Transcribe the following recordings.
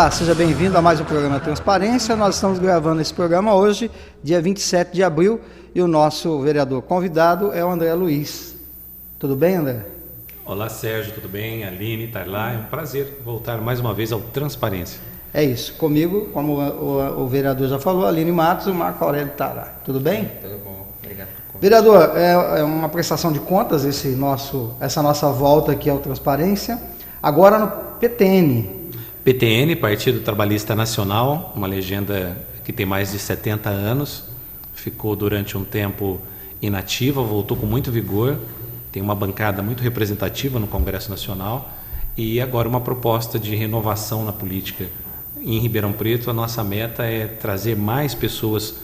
Olá, seja bem-vindo a mais um programa Transparência. Nós estamos gravando esse programa hoje, dia 27 de abril, e o nosso vereador convidado é o André Luiz. Tudo bem, André? Olá, Sérgio, tudo bem? Aline, Tarlá, é um prazer voltar mais uma vez ao Transparência. É isso, comigo, como o vereador já falou, Aline Matos e o Marco Aurélio Tarlá. Tudo bem? Tudo bom, obrigado por convite. Vereador, é uma prestação de contas essa nossa volta aqui ao Transparência, agora no PTN. PTN, Partido Trabalhista Nacional, uma legenda que tem mais de 70 anos, ficou durante um tempo inativa, voltou com muito vigor, tem uma bancada muito representativa no Congresso Nacional e agora uma proposta de renovação na política. Em Ribeirão Preto, a nossa meta é trazer mais pessoas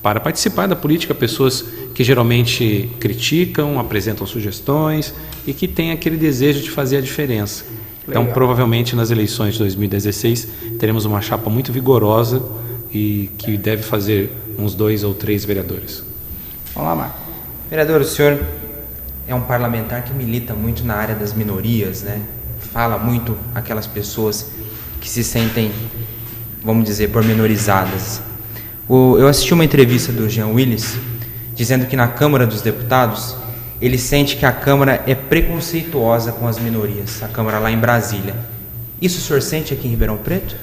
para participar da política, pessoas que geralmente criticam, apresentam sugestões e que têm aquele desejo de fazer a diferença. Então, provavelmente, nas eleições de 2016, teremos uma chapa muito vigorosa e que deve fazer uns 2 ou 3 vereadores. Vamos lá, Marco. Vereador, o senhor é um parlamentar que milita muito na área das minorias, né? Fala muito aquelas pessoas que se sentem, vamos dizer, pormenorizadas. Eu assisti uma entrevista do Jean Willis, dizendo que na Câmara dos Deputados, ele sente que a Câmara é preconceituosa com as minorias, a Câmara lá em Brasília. Isso o senhor sente aqui em Ribeirão Preto?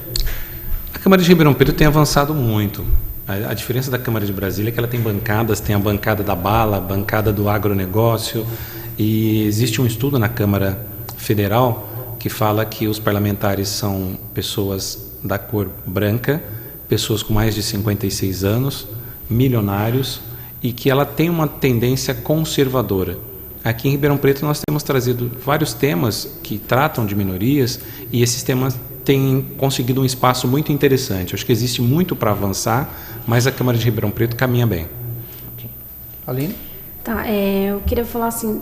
A Câmara de Ribeirão Preto tem avançado muito. A diferença da Câmara de Brasília é que ela tem bancadas, tem a bancada da bala, a bancada do agronegócio, e existe um estudo na Câmara Federal que fala que os parlamentares são pessoas da cor branca, pessoas com mais de 56 anos, milionários, e que ela tem uma tendência conservadora. Aqui em Ribeirão Preto nós temos trazido vários temas que tratam de minorias e esses temas têm conseguido um espaço muito interessante. Acho que existe muito para avançar, mas a Câmara de Ribeirão Preto caminha bem. Aline? Tá, eu queria falar assim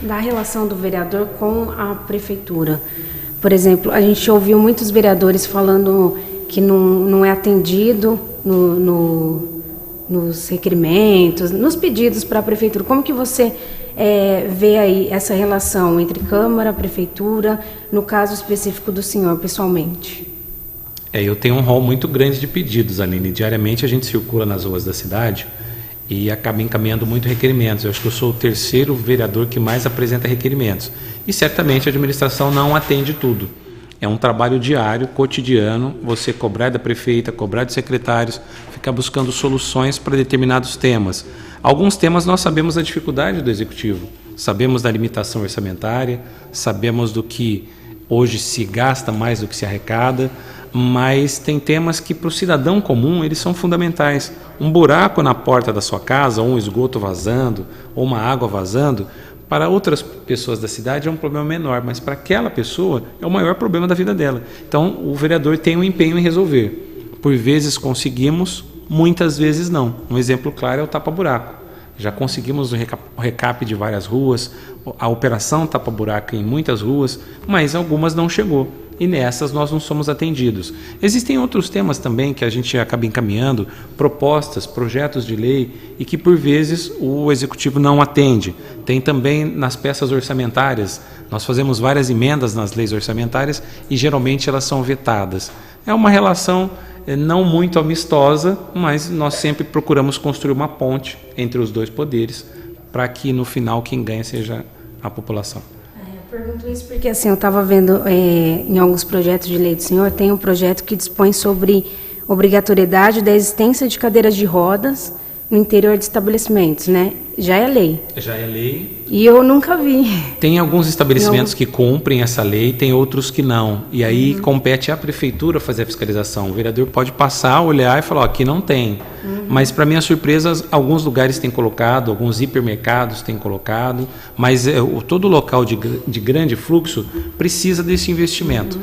da relação do vereador com a prefeitura. Por exemplo, a gente ouviu muitos vereadores falando que não é atendido nos requerimentos, nos pedidos para a prefeitura. Como que você vê aí essa relação entre Câmara, Prefeitura, no caso específico do senhor, pessoalmente? Eu tenho um rol muito grande de pedidos, Aline. Diariamente a gente circula nas ruas da cidade e acaba encaminhando muito requerimentos. Eu acho que eu sou o 3º vereador que mais apresenta requerimentos. E certamente a administração não atende tudo. É um trabalho diário, cotidiano, você cobrar da prefeita, cobrar dos secretários, ficar buscando soluções para determinados temas. Alguns temas nós sabemos da dificuldade do executivo, sabemos da limitação orçamentária, sabemos do que hoje se gasta mais do que se arrecada, mas tem temas que para o cidadão comum eles são fundamentais. Um buraco na porta da sua casa, ou um esgoto vazando, ou uma água vazando, para outras pessoas da cidade é um problema menor, mas para aquela pessoa é o maior problema da vida dela. Então, o vereador tem um empenho em resolver. Por vezes conseguimos, muitas vezes não. Um exemplo claro é o tapa-buraco. Já conseguimos o recap de várias ruas, a operação tapa-buraco em muitas ruas, mas algumas não chegou. E nessas nós não somos atendidos. Existem outros temas também que a gente acaba encaminhando, propostas, projetos de lei, e que por vezes o executivo não atende. Tem também nas peças orçamentárias, nós fazemos várias emendas nas leis orçamentárias e geralmente elas são vetadas. É uma relação não muito amistosa, mas nós sempre procuramos construir uma ponte entre os dois poderes para que no final quem ganha seja a população. Eu pergunto isso porque assim, eu estava vendo em alguns projetos de lei do senhor, tem um projeto que dispõe sobre obrigatoriedade da existência de cadeiras de rodas no interior de estabelecimentos, né? Já é lei. Já é lei. E eu nunca vi. Tem alguns estabelecimentos que cumprem essa lei, tem outros que não. E aí compete à prefeitura fazer a fiscalização. O vereador pode passar, olhar e falar, aqui não tem. Mas, para minha surpresa, alguns lugares têm colocado, alguns hipermercados têm colocado, mas todo local de grande fluxo precisa desse investimento.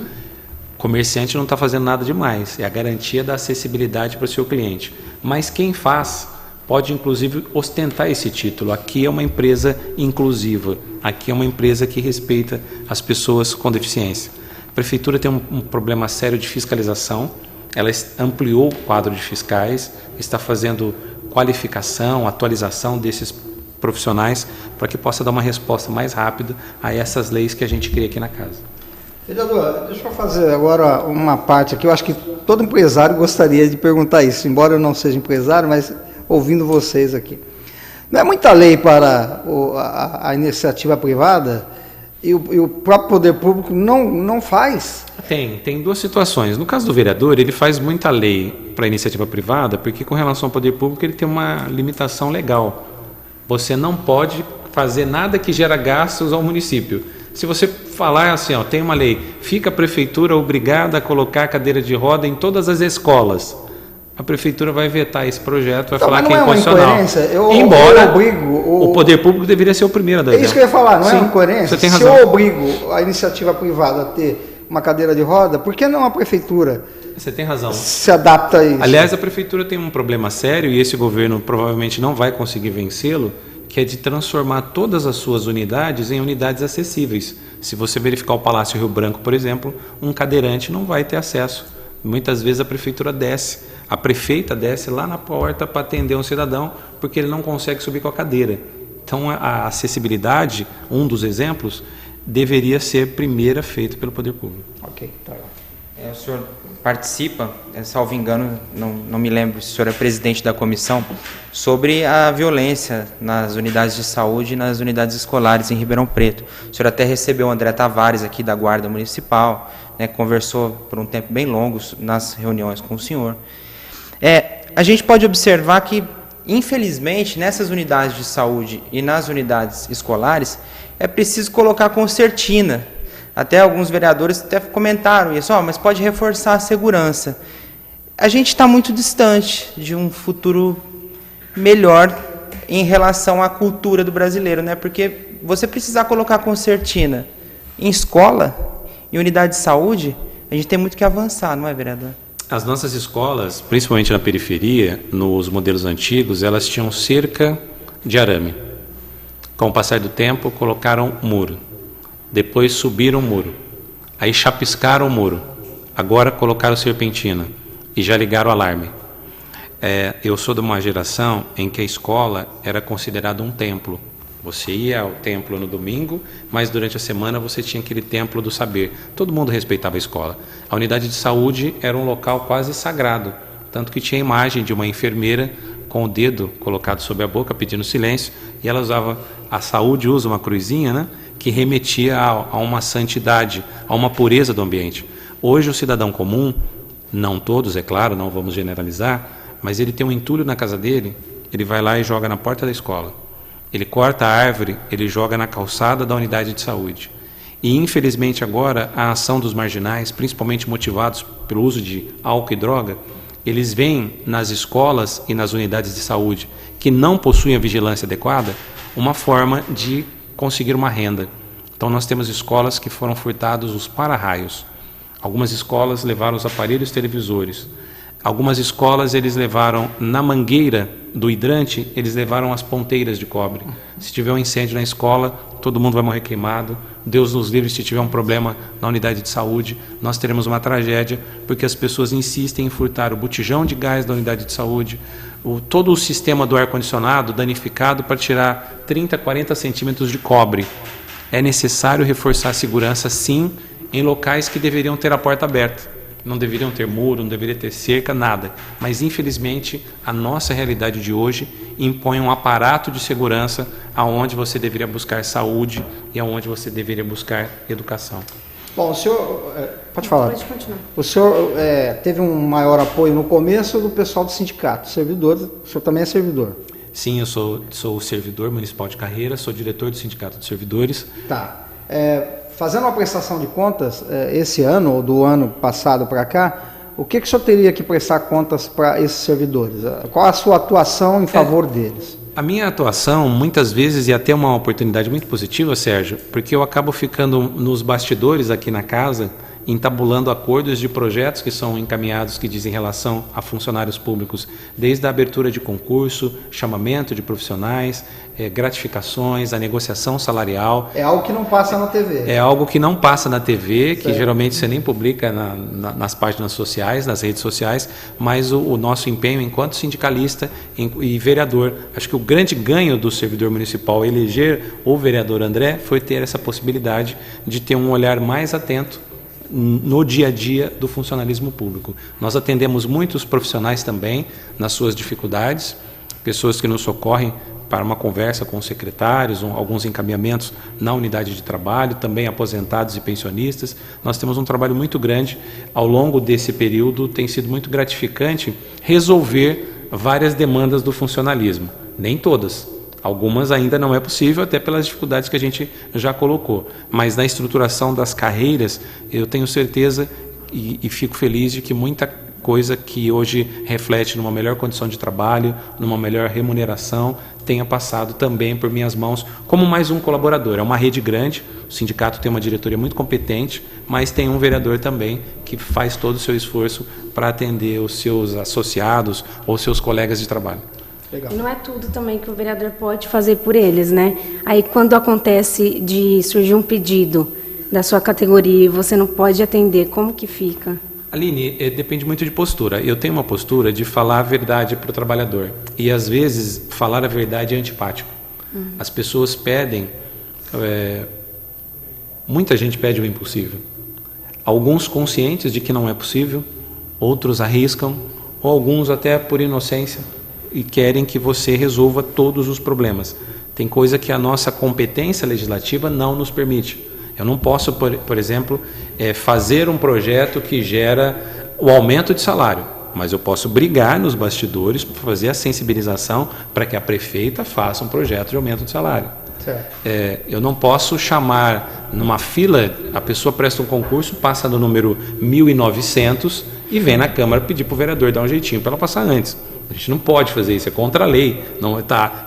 O comerciante não está fazendo nada demais, é a garantia da acessibilidade para o seu cliente. Mas quem faz pode, inclusive, ostentar esse título. Aqui é uma empresa inclusiva, aqui é uma empresa que respeita as pessoas com deficiência. A prefeitura tem um problema sério de fiscalização, ela ampliou o quadro de fiscais, está fazendo qualificação, atualização desses profissionais para que possa dar uma resposta mais rápida a essas leis que a gente cria aqui na casa. Vereador, deixa eu fazer agora uma parte aqui. Eu acho que todo empresário gostaria de perguntar isso, embora eu não seja empresário, mas ouvindo vocês aqui. Não é muita lei para a iniciativa privada e o próprio poder público não faz? Tem duas situações. No caso do vereador, ele faz muita lei para a iniciativa privada, porque com relação ao poder público ele tem uma limitação legal. Você não pode fazer nada que gera gastos ao município. Se você falar assim, tem uma lei, fica a prefeitura obrigada a colocar cadeira de roda em todas as escolas. A prefeitura vai vetar esse projeto, vai falar que é inconstitucional. Embora o poder público deveria ser o primeiro a dar exemplo. É isso que eu ia falar, não é uma incoerência? Você tem razão. Se eu obrigo a iniciativa privada a ter uma cadeira de roda, por que não a prefeitura? Você tem razão. Se adapta a isso. Aliás, a prefeitura tem um problema sério e esse governo provavelmente não vai conseguir vencê-lo, que é de transformar todas as suas unidades em unidades acessíveis. Se você verificar o Palácio Rio Branco, por exemplo, um cadeirante não vai ter acesso. Muitas vezes a prefeitura desce. A prefeita desce lá na porta para atender um cidadão porque ele não consegue subir com a cadeira. Então, a acessibilidade, um dos exemplos, deveria ser primeira feita pelo poder público. Ok, tá. O senhor participa, salvo engano, não me lembro se o senhor é presidente da comissão, sobre a violência nas unidades de saúde e nas unidades escolares em Ribeirão Preto. O senhor até recebeu o André Tavares aqui da Guarda Municipal, conversou por um tempo bem longo nas reuniões com o senhor. A gente pode observar que, infelizmente, nessas unidades de saúde e nas unidades escolares, é preciso colocar concertina. Até alguns vereadores até comentaram isso, mas pode reforçar a segurança. A gente está muito distante de um futuro melhor em relação à cultura do brasileiro, porque você precisar colocar concertina em escola, em unidade de saúde, a gente tem muito que avançar, não é, vereador? As nossas escolas, principalmente na periferia, nos modelos antigos, elas tinham cerca de arame. Com o passar do tempo, colocaram muro. Depois subiram o muro. Aí chapiscaram o muro. Agora colocaram serpentina. E já ligaram o alarme. Eu sou de uma geração em que a escola era considerada um templo. Você ia ao templo no domingo, mas durante a semana você tinha aquele templo do saber. Todo mundo respeitava a escola. A unidade de saúde era um local quase sagrado, tanto que tinha a imagem de uma enfermeira com o dedo colocado sobre a boca, pedindo silêncio, e ela usava, a saúde usa uma cruzinha, que remetia a uma santidade, a uma pureza do ambiente. Hoje o cidadão comum, não todos, é claro, não vamos generalizar, mas ele tem um entulho na casa dele, ele vai lá e joga na porta da escola. Ele corta a árvore, ele joga na calçada da unidade de saúde. E, infelizmente, agora, a ação dos marginais, principalmente motivados pelo uso de álcool e droga, eles veem nas escolas e nas unidades de saúde que não possuem a vigilância adequada, uma forma de conseguir uma renda. Então, nós temos escolas que foram furtados os para-raios. Algumas escolas levaram os aparelhos televisores. Algumas escolas, eles levaram na mangueira do hidrante, eles levaram as ponteiras de cobre. Se tiver um incêndio na escola, todo mundo vai morrer queimado. Deus nos livre se tiver um problema na unidade de saúde, nós teremos uma tragédia, porque as pessoas insistem em furtar o botijão de gás da unidade de saúde, todo o sistema do ar-condicionado danificado para tirar 30, 40 centímetros de cobre. É necessário reforçar a segurança, sim, em locais que deveriam ter a porta aberta. Não deveriam ter muro, não deveria ter cerca, nada. Mas, infelizmente, a nossa realidade de hoje impõe um aparato de segurança aonde você deveria buscar saúde e aonde você deveria buscar educação. Bom, o senhor... pode falar. Pode continuar. O senhor teve um maior apoio no começo do pessoal do sindicato, servidores. O senhor também é servidor? Sim, eu sou servidor municipal de carreira, sou diretor do Sindicato de Servidores. Tá. Fazendo uma prestação de contas, esse ano ou do ano passado para cá, o que o senhor teria que prestar contas para esses servidores? Qual a sua atuação em favor deles? A minha atuação, muitas vezes, e até uma oportunidade muito positiva, Sérgio, porque eu acabo ficando nos bastidores aqui na casa, entabulando acordos de projetos que são encaminhados, que dizem relação a funcionários públicos, desde a abertura de concurso, chamamento de profissionais, gratificações, a negociação salarial. É algo que não passa na TV. É algo que não passa na TV, que geralmente você nem publica nas páginas sociais, nas redes sociais, mas o nosso empenho enquanto sindicalista e vereador. Acho que o grande ganho do servidor municipal eleger o vereador André foi ter essa possibilidade de ter um olhar mais atento no dia a dia do funcionalismo público. Nós atendemos muitos profissionais também nas suas dificuldades, pessoas que nos socorrem para uma conversa com os secretários, alguns encaminhamentos na unidade de trabalho, também aposentados e pensionistas. Nós temos um trabalho muito grande. Ao longo desse período tem sido muito gratificante resolver várias demandas do funcionalismo. Nem todas. Algumas ainda não é possível, até pelas dificuldades que a gente já colocou. Mas na estruturação das carreiras, eu tenho certeza e fico feliz de que muita coisa que hoje reflete numa melhor condição de trabalho, numa melhor remuneração, tenha passado também por minhas mãos como mais um colaborador. É uma rede grande, o sindicato tem uma diretoria muito competente, mas tem um vereador também que faz todo o seu esforço para atender os seus associados ou seus colegas de trabalho. Legal. E não é tudo também que o vereador pode fazer por eles, né? Aí quando acontece de surgir um pedido da sua categoria e você não pode atender, como que fica? Aline, depende muito de postura. Eu tenho uma postura de falar a verdade para o trabalhador. E às vezes falar a verdade é antipático. As pessoas pedem, muita gente pede o impossível. Alguns conscientes de que não é possível, outros arriscam, ou alguns até por inocência e querem que você resolva todos os problemas. Tem coisa que a nossa competência legislativa não nos permite. Eu não posso, por exemplo, fazer um projeto que gera o aumento de salário, mas eu posso brigar nos bastidores para fazer a sensibilização para que a prefeita faça um projeto de aumento de salário. Eu não posso chamar numa fila, a pessoa presta um concurso, passa no número 1900 e vem na Câmara pedir para o vereador dar um jeitinho para ela passar antes. A gente não pode fazer isso, é contra a lei,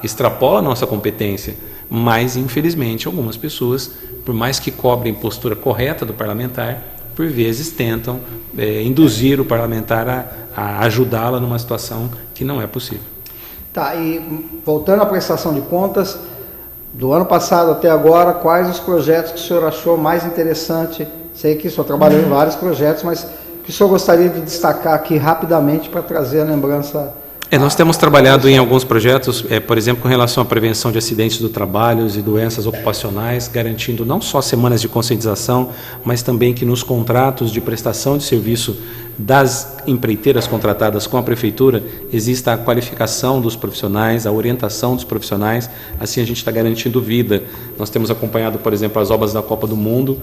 extrapola a nossa competência. Mas, infelizmente, algumas pessoas, por mais que cobrem postura correta do parlamentar, por vezes tentam induzir o parlamentar a ajudá-la numa situação que não é possível. Tá, e voltando à prestação de contas, do ano passado até agora, quais os projetos que o senhor achou mais interessante? Sei que o senhor trabalhou em vários projetos, mas que o senhor gostaria de destacar aqui rapidamente para trazer a lembrança? Nós temos trabalhado em alguns projetos, por exemplo, com relação à prevenção de acidentes do trabalho e doenças ocupacionais, garantindo não só semanas de conscientização, mas também que nos contratos de prestação de serviço das empreiteiras contratadas com a Prefeitura exista a qualificação dos profissionais, a orientação dos profissionais, assim a gente está garantindo vida. Nós temos acompanhado, por exemplo, as obras da Copa do Mundo,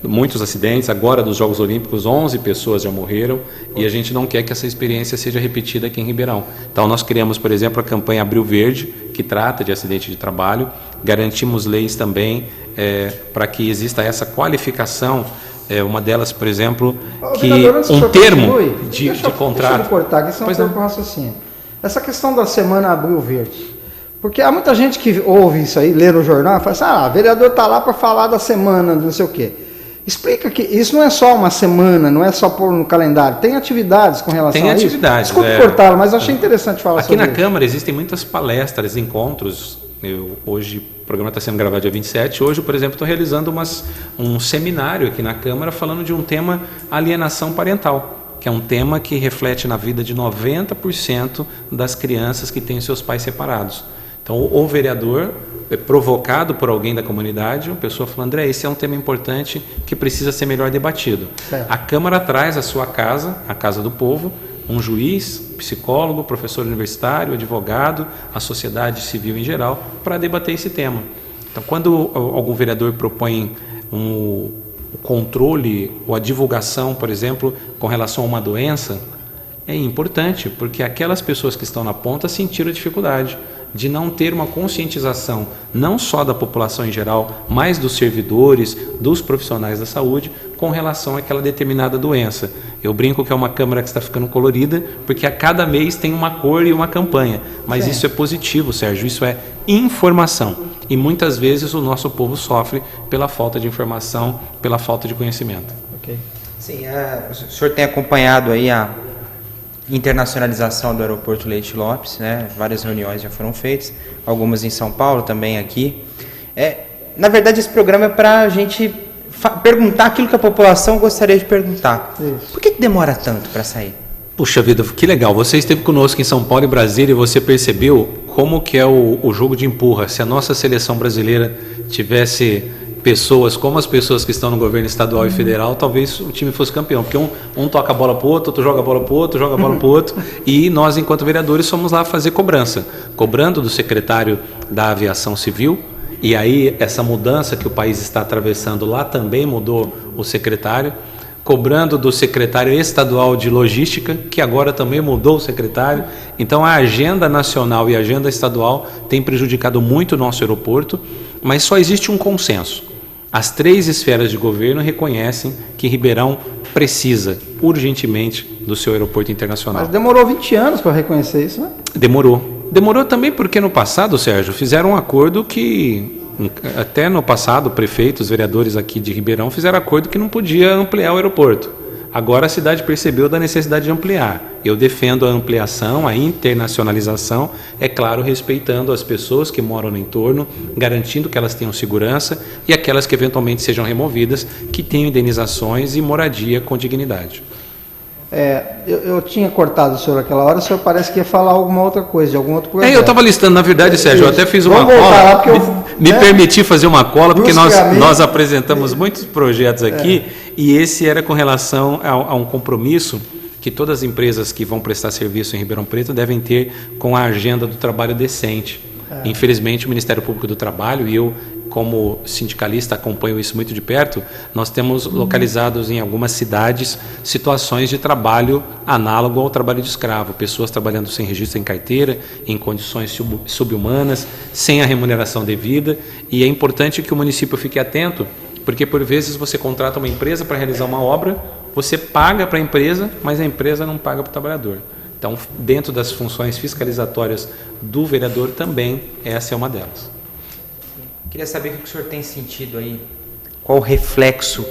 muitos acidentes, agora dos Jogos Olímpicos 11 pessoas já morreram e a gente não quer que essa experiência seja repetida aqui em Ribeirão. Então nós criamos, por exemplo, a campanha Abril Verde, que trata de acidente de trabalho, garantimos leis também para que exista essa qualificação, uma delas, por exemplo, que um termo de contrato... Deixa eu cortar aqui, senão eu perco o raciocínio. Essa questão da semana Abril Verde, porque há muita gente que ouve isso aí, lê no jornal e fala assim, o vereador está lá para falar da semana, não sei o quê. Explica que isso não é só uma semana, não é só pôr no calendário, tem atividades com relação a isso? Tem atividades. Desculpe cortá-lo, mas eu achei interessante falar sobre isso. Aqui na Câmara existem muitas palestras, encontros. Hoje o programa está sendo gravado dia 27, hoje, por exemplo, estou realizando um seminário aqui na Câmara falando de um tema alienação parental, que é um tema que reflete na vida de 90% das crianças que têm seus pais separados. Então, o vereador é provocado por alguém da comunidade, uma pessoa falando, André, esse é um tema importante que precisa ser melhor debatido. Certo. A Câmara traz à sua casa, a Casa do Povo, um juiz, psicólogo, professor universitário, advogado, a sociedade civil em geral, para debater esse tema. Então, quando algum vereador propõe o controle ou a divulgação, por exemplo, com relação a uma doença, é importante, porque aquelas pessoas que estão na ponta sentiram a dificuldade de não ter uma conscientização, não só da população em geral, mas dos servidores, dos profissionais da saúde, com relação àquela determinada doença. Eu brinco que é uma Câmara que está ficando colorida, porque a cada mês tem uma cor e uma campanha. Mas isso é positivo, Sérgio, isso é informação. E muitas vezes o nosso povo sofre pela falta de informação, pela falta de conhecimento. Okay. Sim, o senhor tem acompanhado aí a internacionalização do aeroporto Leite Lopes, né? Várias reuniões já foram feitas, algumas em São Paulo, também aqui. Na verdade, esse programa é para a gente perguntar aquilo que a população gostaria de perguntar. Isso. Por que demora tanto para sair? Puxa vida, que legal. Você esteve conosco em São Paulo e Brasília e você percebeu como que é o jogo de empurra. Se a nossa seleção brasileira tivesse pessoas como as pessoas que estão no governo estadual e federal, talvez o time fosse campeão, porque um toca a bola para o outro joga a bola para o outro, joga a bola para o outro, e nós, enquanto vereadores, fomos lá fazer cobrança, cobrando do secretário da Aviação Civil, e aí essa mudança que o país está atravessando lá também mudou o secretário, cobrando do secretário estadual de logística, que agora também mudou o secretário. Então a agenda nacional e a agenda estadual tem prejudicado muito o nosso aeroporto, mas só existe um consenso. As 3 esferas de governo reconhecem que Ribeirão precisa urgentemente do seu aeroporto internacional. Mas demorou 20 anos para reconhecer isso, né? Demorou também porque no passado, Sérgio, fizeram um acordo que, até no passado, prefeitos, vereadores aqui de Ribeirão fizeram acordo que não podia ampliar o aeroporto. Agora a cidade percebeu da necessidade de ampliar. Eu defendo a ampliação, a internacionalização, é claro, respeitando as pessoas que moram no entorno, garantindo que elas tenham segurança e aquelas que eventualmente sejam removidas, que tenham indenizações e moradia com dignidade. Eu tinha cortado o senhor aquela hora, o senhor parece que ia falar alguma outra coisa, de algum outro projeto. Eu estava listando, na verdade, Sérgio, eu até fiz uma Vamos voltar lá, cola, me permiti fazer uma cola, porque nós apresentamos muitos projetos aqui, e esse era com relação a um compromisso que todas as empresas que vão prestar serviço em Ribeirão Preto devem ter com a agenda do trabalho decente. Infelizmente, o Ministério Público do Trabalho, e eu, como sindicalista, acompanho isso muito de perto, nós temos localizados em algumas cidades situações de trabalho análogo ao trabalho de escravo, pessoas trabalhando sem registro em carteira, em condições subhumanas, sem a remuneração devida, e é importante que o município fique atento, porque por vezes você contrata uma empresa para realizar uma obra, você paga para a empresa, mas a empresa não paga para o trabalhador. Então, dentro das funções fiscalizatórias do vereador também, essa é uma delas. Queria saber o que o senhor tem sentido aí, qual o reflexo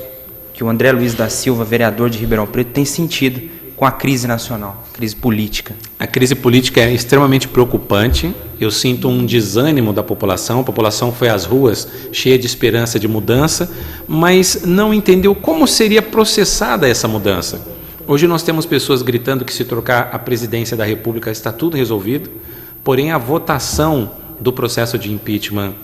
que o André Luiz da Silva, vereador de Ribeirão Preto, tem sentido com a crise nacional, crise política. A crise política é extremamente preocupante, eu sinto um desânimo da população, a população foi às ruas cheia de esperança de mudança, mas não entendeu como seria processada essa mudança. Hoje nós temos pessoas gritando que se trocar a presidência da República está tudo resolvido, porém a votação do processo de impeachment,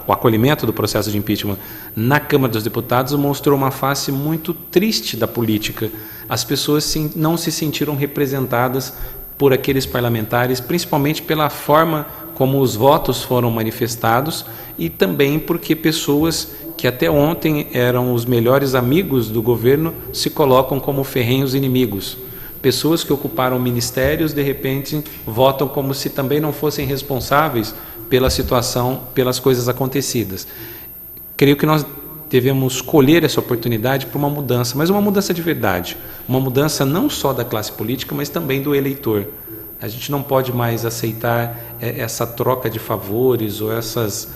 o acolhimento do processo de impeachment na Câmara dos Deputados mostrou uma face muito triste da política. As pessoas não se sentiram representadas por aqueles parlamentares, principalmente pela forma como os votos foram manifestados e também porque pessoas que até ontem eram os melhores amigos do governo se colocam como ferrenhos inimigos. Pessoas que ocuparam ministérios, de repente, votam como se também não fossem responsáveis pela situação, pelas coisas acontecidas. Creio que nós devemos colher essa oportunidade para uma mudança, mas uma mudança de verdade. Uma mudança não só da classe política, mas também do eleitor. A gente não pode mais aceitar essa troca de favores ou essas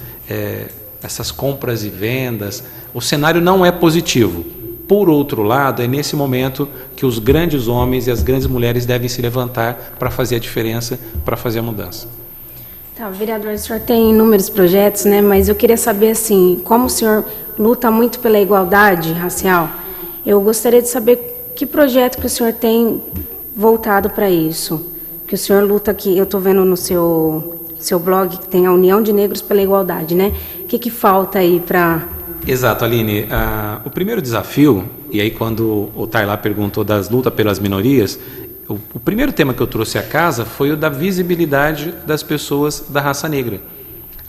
compras e vendas. O cenário não é positivo. Por outro lado, é nesse momento que os grandes homens e as grandes mulheres devem se levantar para fazer a diferença, para fazer a mudança. Tá, vereador, o senhor tem inúmeros projetos, né? Mas eu queria saber, assim, como o senhor luta muito pela igualdade racial, eu gostaria de saber que projeto que o senhor tem voltado para isso. Que o senhor luta aqui, eu estou vendo no seu blog que tem a União de Negros pela Igualdade, né? O que falta aí para... Exato, Aline. O primeiro desafio, e aí quando o Taylor perguntou das lutas pelas minorias, o primeiro tema que eu trouxe à casa foi o da visibilidade das pessoas da raça negra.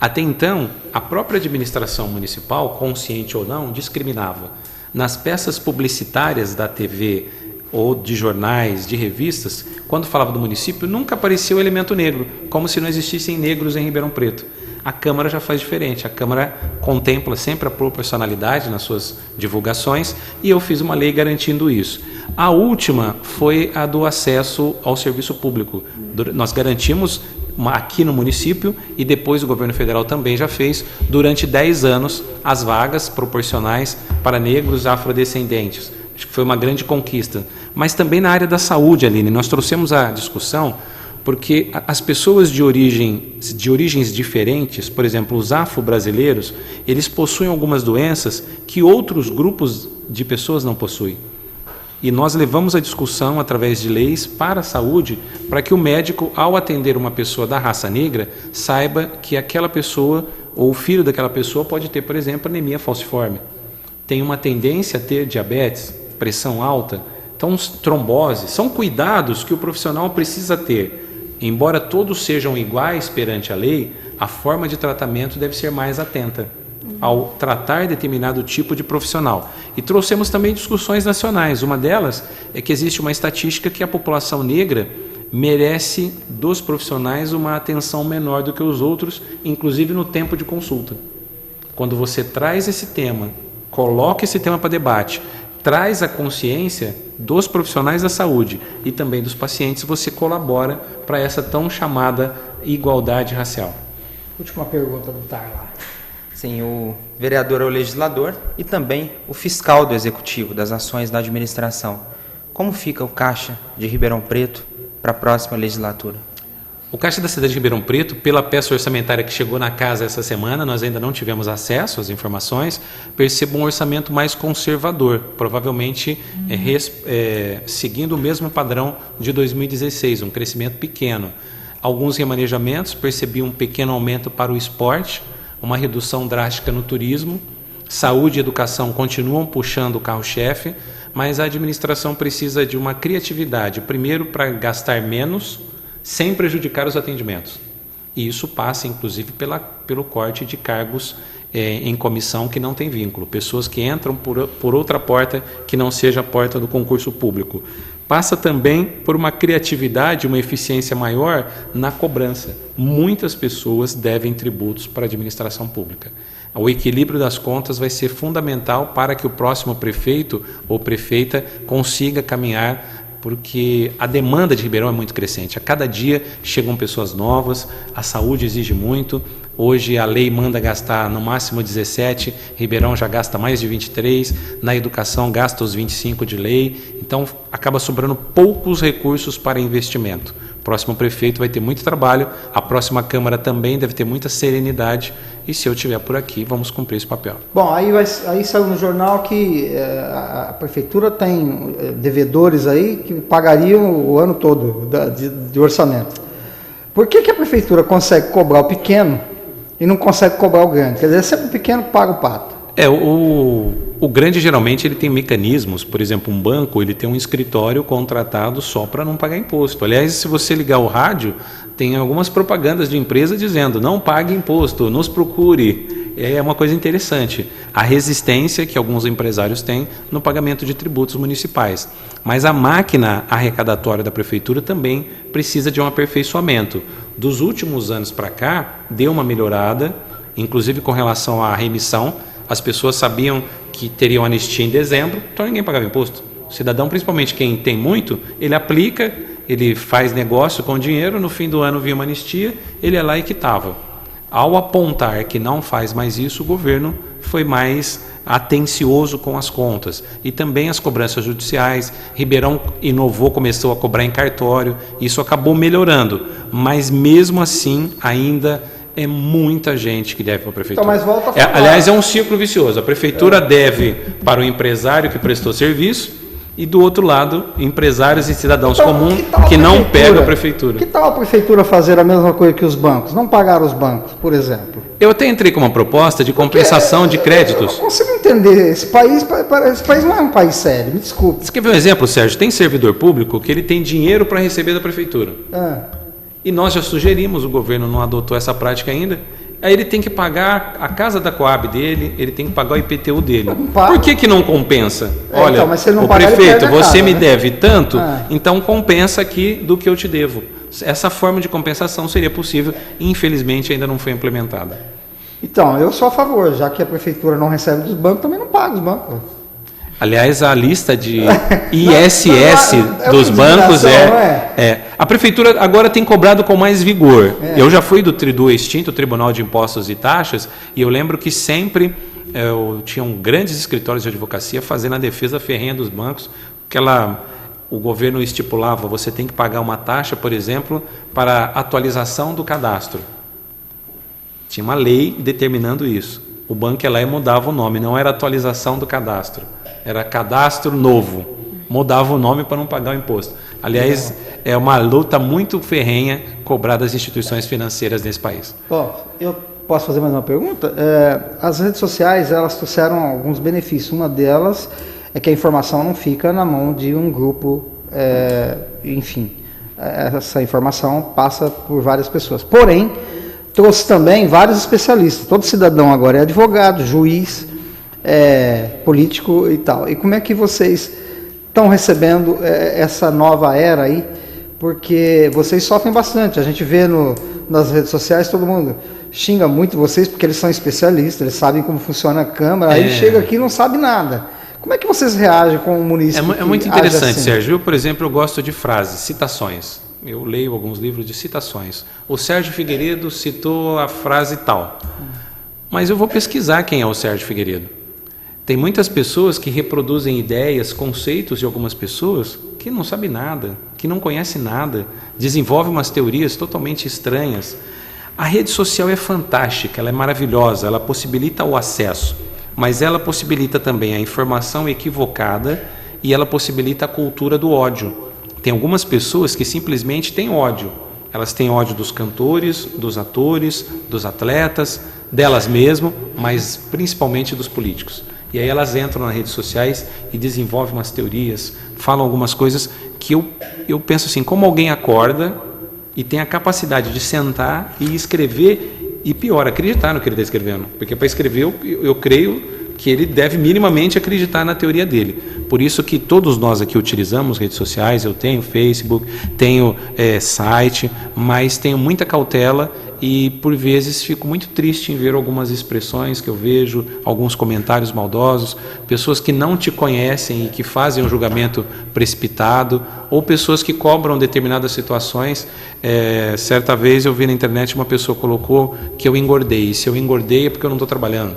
Até então, a própria administração municipal, consciente ou não, discriminava. Nas peças publicitárias da TV ou de jornais, de revistas, quando falava do município, nunca aparecia o elemento negro, como se não existissem negros em Ribeirão Preto. A Câmara já faz diferente, a Câmara contempla sempre a proporcionalidade nas suas divulgações e eu fiz uma lei garantindo isso. A última foi a do acesso ao serviço público. Nós garantimos aqui no município e depois o governo federal também já fez, durante 10 anos, as vagas proporcionais para negros afrodescendentes. Acho que foi uma grande conquista. Mas também na área da saúde, Aline, nós trouxemos a discussão porque as pessoas de origens diferentes, por exemplo, os afro-brasileiros, eles possuem algumas doenças que outros grupos de pessoas não possuem. E nós levamos a discussão através de leis para a saúde, para que o médico, ao atender uma pessoa da raça negra, saiba que aquela pessoa ou o filho daquela pessoa pode ter, por exemplo, anemia falciforme. Tem uma tendência a ter diabetes, pressão alta. Então, trombose, são cuidados que o profissional precisa ter. Embora todos sejam iguais perante a lei, a forma de tratamento deve ser mais atenta ao tratar determinado tipo de profissional. E trouxemos também discussões nacionais. Uma delas é que existe uma estatística que a população negra merece dos profissionais uma atenção menor do que os outros, inclusive no tempo de consulta. Quando você traz esse tema, coloca esse tema para debate, traz a consciência dos profissionais da saúde e também dos pacientes, você colabora para essa tão chamada igualdade racial. Última pergunta do Tarla. Sim, o vereador é o legislador e também o fiscal do executivo das ações da administração. Como fica o caixa de Ribeirão Preto para a próxima legislatura? O Caixa da cidade de Ribeirão Preto, pela peça orçamentária que chegou na casa essa semana, nós ainda não tivemos acesso às informações, percebo um orçamento mais conservador, provavelmente seguindo o mesmo padrão de 2016, um crescimento pequeno. Alguns remanejamentos, percebi um pequeno aumento para o esporte, uma redução drástica no turismo, saúde e educação continuam puxando o carro-chefe, mas a administração precisa de uma criatividade, primeiro para gastar menos, sem prejudicar os atendimentos. E isso passa, inclusive, pelo corte de cargos em comissão que não tem vínculo. Pessoas que entram por outra porta que não seja a porta do concurso público. Passa também por uma criatividade, uma eficiência maior na cobrança. Muitas pessoas devem tributos para a administração pública. O equilíbrio das contas vai ser fundamental para que o próximo prefeito ou prefeita consiga caminhar, porque a demanda de Ribeirão é muito crescente. A cada dia chegam pessoas novas, a saúde exige muito. Hoje a lei manda gastar no máximo 17, Ribeirão já gasta mais de 23, na educação gasta os 25 de lei, então acaba sobrando poucos recursos para investimento. O próximo prefeito vai ter muito trabalho, a próxima Câmara também deve ter muita serenidade, e se eu estiver por aqui, vamos cumprir esse papel. Bom, aí saiu no jornal que a prefeitura tem devedores aí que pagariam o ano todo de orçamento. Por que a prefeitura consegue cobrar o pequeno e não consegue cobrar o grande? Quer dizer, sempre o pequeno paga o pato. O grande geralmente ele tem mecanismos, por exemplo, um banco ele tem um escritório contratado só para não pagar imposto. Aliás, se você ligar o rádio, tem algumas propagandas de empresa dizendo não pague imposto, nos procure. É uma coisa interessante, a resistência que alguns empresários têm no pagamento de tributos municipais. Mas a máquina arrecadatória da prefeitura também precisa de um aperfeiçoamento. Dos últimos anos para cá, deu uma melhorada, inclusive com relação à remissão. As pessoas sabiam que teriam anistia em dezembro, então ninguém pagava imposto. O cidadão, principalmente quem tem muito, ele aplica, ele faz negócio com dinheiro, no fim do ano vinha uma anistia, ele é lá e quitava. Ao apontar que não faz mais isso, o governo foi mais atencioso com as contas. E também as cobranças judiciais. Ribeirão inovou, começou a cobrar em cartório, isso acabou melhorando. Mas mesmo assim, ainda é muita gente que deve para a prefeitura. Então, mas volta a falar. Aliás, é um ciclo vicioso. A prefeitura deve para o empresário que prestou serviço e, do outro lado, empresários e cidadãos comuns que não pegam a prefeitura. Que tal a prefeitura fazer a mesma coisa que os bancos? Não pagar os bancos, por exemplo? Eu até entrei com uma proposta de compensação de créditos. Eu não consigo entender. Esse país não é um país sério, me desculpe. Você quer ver um exemplo, Sérgio? Tem servidor público que ele tem dinheiro para receber da prefeitura. E nós já sugerimos, o governo não adotou essa prática ainda, aí ele tem que pagar a casa da Coab dele, ele tem que pagar o IPTU dele. Por que não compensa? Olha, então, mas se ele não o pagar, prefeito, ele perde a você casa, me né? deve tanto, então compensa aqui do que eu te devo. Essa forma de compensação seria possível, infelizmente ainda não foi implementada. Então, eu sou a favor, já que a prefeitura não recebe dos bancos, também não paga os bancos. Aliás, a lista de ISS dos bancos a prefeitura agora tem cobrado com mais vigor. Eu já fui do extinto Tribunal de Impostos e Taxas e eu lembro que sempre tinham grandes escritórios de advocacia fazendo a defesa ferrenha dos bancos, o governo estipulava, você tem que pagar uma taxa, por exemplo, para atualização do cadastro. Tinha uma lei determinando isso. O banco ia lá e mudava o nome, não era atualização do cadastro. Era cadastro novo, mudava o nome para não pagar o imposto. Aliás, é uma luta muito ferrenha cobrar das instituições financeiras nesse país. Bom, eu Posso fazer mais uma pergunta? As redes sociais, elas trouxeram alguns benefícios. Uma delas é que a informação não fica na mão de um grupo, enfim, essa informação passa por várias pessoas. Porém, trouxe também vários especialistas. Todo cidadão agora é advogado, juiz, político e tal. E como é que vocês estão recebendo essa nova era aí? Porque vocês sofrem bastante. A gente vê nas redes sociais, todo mundo xinga muito vocês porque eles são especialistas, eles sabem como funciona a Câmara, aí chega aqui e não sabe nada. Como é que vocês reagem com o município? É muito interessante, assim? Sérgio. Eu, por exemplo, eu gosto de frases, citações. Eu leio alguns livros de citações. O Sérgio Figueiredo citou a frase tal. Mas eu vou pesquisar quem é o Sérgio Figueiredo. Tem muitas pessoas que reproduzem ideias, conceitos de algumas pessoas que não sabem nada, que não conhecem nada, desenvolvem umas teorias totalmente estranhas. A rede social é fantástica, ela é maravilhosa, ela possibilita o acesso, mas ela possibilita também a informação equivocada e ela possibilita a cultura do ódio. Tem algumas pessoas que simplesmente têm ódio. Elas têm ódio dos cantores, dos atores, dos atletas, delas mesmas, mas principalmente dos políticos. E aí elas entram nas redes sociais e desenvolvem umas teorias, falam algumas coisas que eu penso assim, como alguém acorda e tem a capacidade de sentar e escrever, e pior, acreditar no que ele está escrevendo. Porque para escrever, eu creio que ele deve minimamente acreditar na teoria dele. Por isso que todos nós aqui utilizamos redes sociais, eu tenho Facebook, tenho site, mas tenho muita cautela e por vezes fico muito triste em ver algumas expressões que eu vejo, alguns comentários maldosos, pessoas que não te conhecem e que fazem um julgamento precipitado, ou pessoas que cobram determinadas situações. Certa vez eu vi na internet uma pessoa colocou que eu engordei, e se eu engordei é porque eu não estou trabalhando.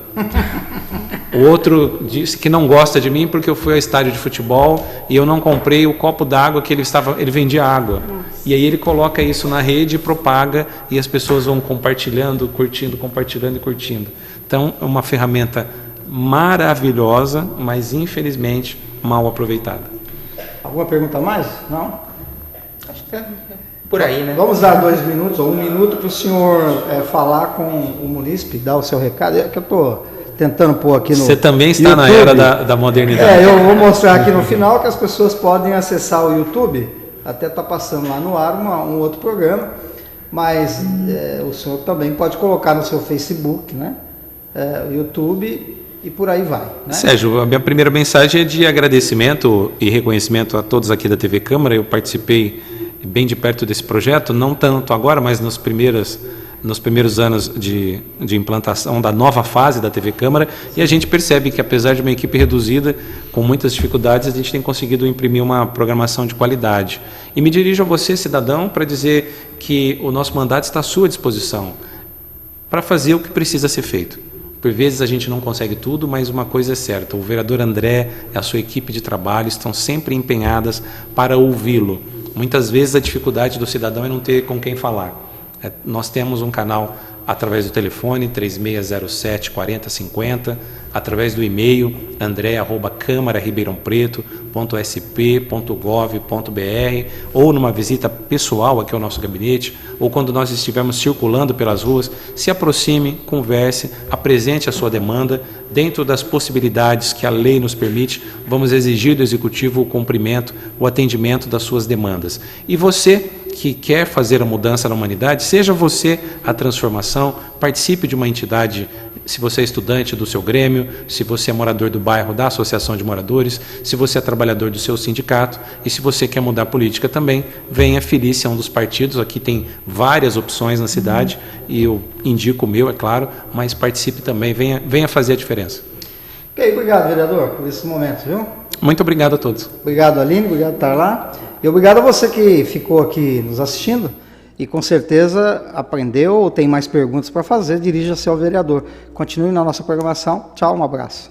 O outro disse que não gosta de mim porque eu fui ao estádio de futebol e eu não comprei o copo d'água que ele vendia água. E aí ele coloca isso na rede e propaga e as pessoas vão compartilhando, curtindo, compartilhando e curtindo. Então é uma ferramenta maravilhosa, mas infelizmente mal aproveitada. Alguma pergunta a mais? Não? Acho que por aí, né? Vamos dar 2 minutos ou 1 minuto para o senhor falar com o munícipe, dar o seu recado. É que eu estou tentando pôr aqui no Você também está YouTube. Na era da modernidade. Eu vou mostrar aqui no final que as pessoas podem acessar o YouTube, até está passando lá no ar um outro programa, mas o senhor também pode colocar no seu Facebook, né? O YouTube e por aí vai. Né? Sérgio, a minha primeira mensagem é de agradecimento e reconhecimento a todos aqui da TV Câmara. Eu participei bem de perto desse projeto, não tanto agora, mas nos primeiros anos de implantação da nova fase da TV Câmara, e a gente percebe que apesar de uma equipe reduzida, com muitas dificuldades, a gente tem conseguido imprimir uma programação de qualidade. E me dirijo a você, cidadão, para dizer que o nosso mandato está à sua disposição para fazer o que precisa ser feito. Por vezes a gente não consegue tudo, mas uma coisa é certa, o vereador André e a sua equipe de trabalho estão sempre empenhadas para ouvi-lo. Muitas vezes a dificuldade do cidadão é não ter com quem falar. Nós temos um canal através do telefone 3607-4050, através do e-mail andré@câmara-ribeirãopreto.sp.gov.br, ou numa visita pessoal aqui ao nosso gabinete, ou quando nós estivermos circulando pelas ruas, se aproxime, converse, apresente a sua demanda. Dentro das possibilidades que a lei nos permite, vamos exigir do Executivo o cumprimento, o atendimento das suas demandas. E você que quer fazer a mudança na humanidade, seja você a transformação, participe de uma entidade, se você é estudante do seu grêmio, se você é morador do bairro da associação de moradores, se você é trabalhador do seu sindicato e se você quer mudar a política também, venha filie-se a um dos partidos. Aqui tem várias opções na cidade e eu indico o meu, é claro, mas participe também, venha fazer a diferença. Ok, obrigado, vereador, por esse momento, viu? Muito obrigado a todos. Obrigado, Aline, obrigado por estar lá. E obrigado a você que ficou aqui nos assistindo e com certeza aprendeu ou tem mais perguntas para fazer, dirija-se ao vereador. Continue na nossa programação. Tchau, um abraço.